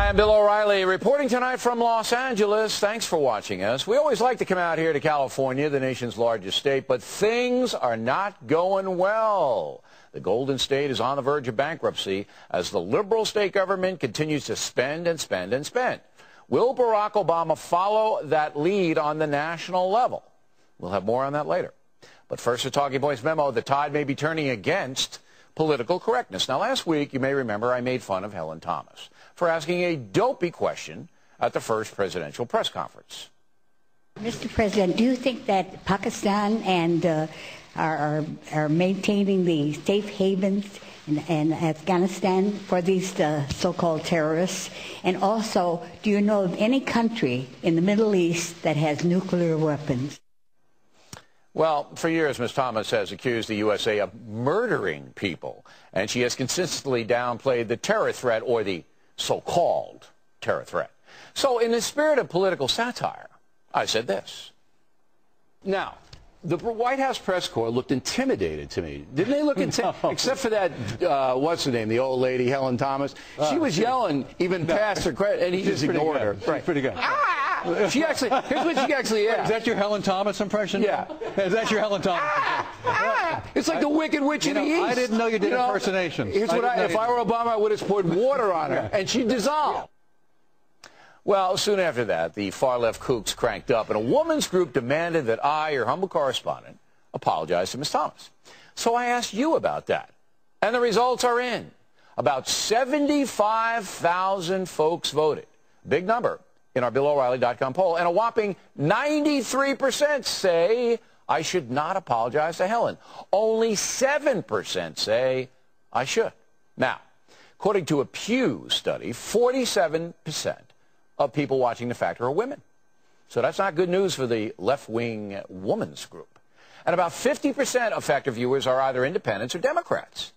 Hi, I'm Bill O'Reilly, reporting tonight from Los Angeles. Thanks for watching us. We always like to come out here to California, the nation's largest state, but things are not going well. The Golden State is on the verge of bankruptcy as the liberal state government continues to spend and spend and spend. Will Barack Obama follow that lead on the national level? We'll have more on that later. But first, a Talking Points memo: the tide may be turning against political correctness. Now, last week, you may remember I made fun of Helen Thomas for asking a dopey question at the first presidential press conference. Mr. President, do you think that Pakistan and are maintaining the safe havens in Afghanistan for these so-called terrorists? And also, do you know of any country in the Middle East that has nuclear weapons? Well, for years, Ms. Thomas has accused the USA of murdering people, and she has consistently downplayed the terror threat, or the so-called terror threat. So in the spirit of political satire, I said this. Now, the White House press corps looked intimidated to me. Didn't they look intimidated? No. Except for that, what's her name, the old lady, Helen Thomas. She was yelling even past her credit, and he just ignored her. Right. Pretty good. She actually, here's what she actually asked. Is that your Helen Thomas impression? Yeah. Is that your Helen Thomas impression? It's like the Wicked Witch of the East. I didn't know you did impersonations. Here's what if I were Obama, I would have poured water on her, and she'd dissolve. Well, soon after that, the far-left kooks cranked up, and a women's group demanded that I, your humble correspondent, apologize to Ms. Thomas. So I asked you about that, and the results are in. About 75,000 folks voted. Big number in our BillO'Reilly.com poll, and a whopping 93% say I should not apologize to Helen. Only 7% say I should. Now, according to a Pew study, 47% of people watching The Factor are women. So that's not good news for the left-wing women's group. And about 50% of Factor viewers are either independents or Democrats.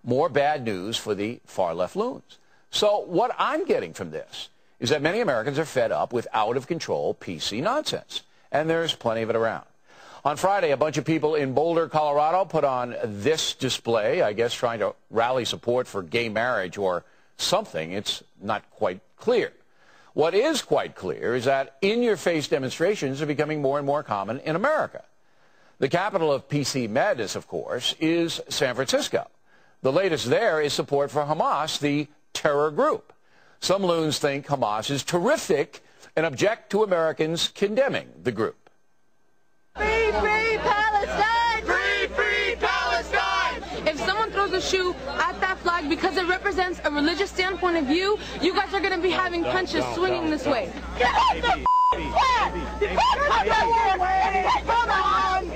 More bad news for the far-left loons. So what I'm getting from this is that many Americans are fed up with out-of-control PC nonsense. And there's plenty of it around. On Friday, a bunch of people in Boulder, Colorado put on this display, I guess trying to rally support for gay marriage or something. It's not quite clear. What is quite clear is that in-your-face demonstrations are becoming more and more common in America. The capital of PC madness, of course, is San Francisco. The latest there is support for Hamas, the terror group. Some loons think Hamas is terrific and object to Americans condemning the group. Free, free Palestine! Free, free Palestine! If someone throws a shoe at that flag because it represents a religious standpoint of view, you guys are going to be having punches swinging this way. Get off the flag! You can't come your way! Come on!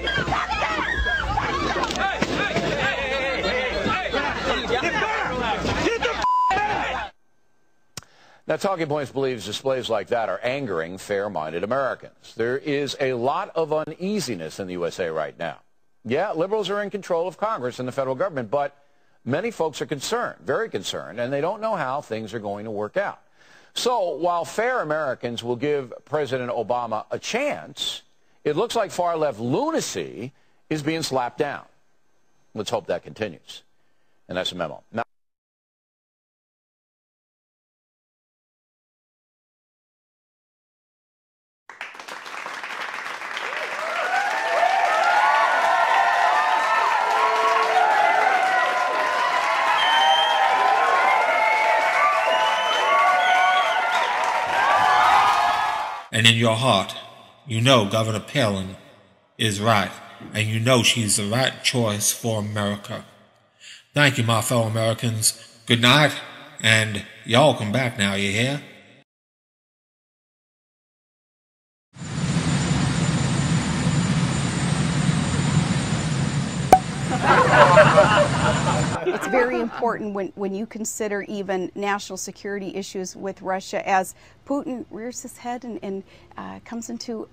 Now, Talking Points believes displays like that are angering fair-minded Americans. There is a lot of uneasiness in the USA right now. Yeah, liberals are in control of Congress and the federal government, but many folks are concerned, very concerned, and they don't know how things are going to work out. So while fair Americans will give President Obama a chance, it looks like far-left lunacy is being slapped down. Let's hope that continues. And that's a memo. Now, and in your heart, you know Governor Palin is right, and you know she's the right choice for America. Thank you, my fellow Americans. Good night, and y'all come back now, you hear? It's very important when you consider even national security issues with Russia, as Putin rears his head and comes into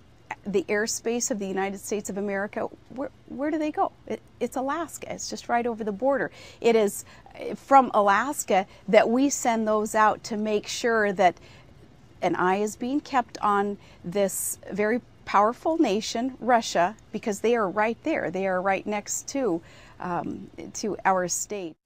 the airspace of the United States of America. Where do they go? It's Alaska. It's just right over the border. It is from Alaska that we send those out to make sure that an eye is being kept on this very powerful nation, Russia, because they are right there. They are right next to our state.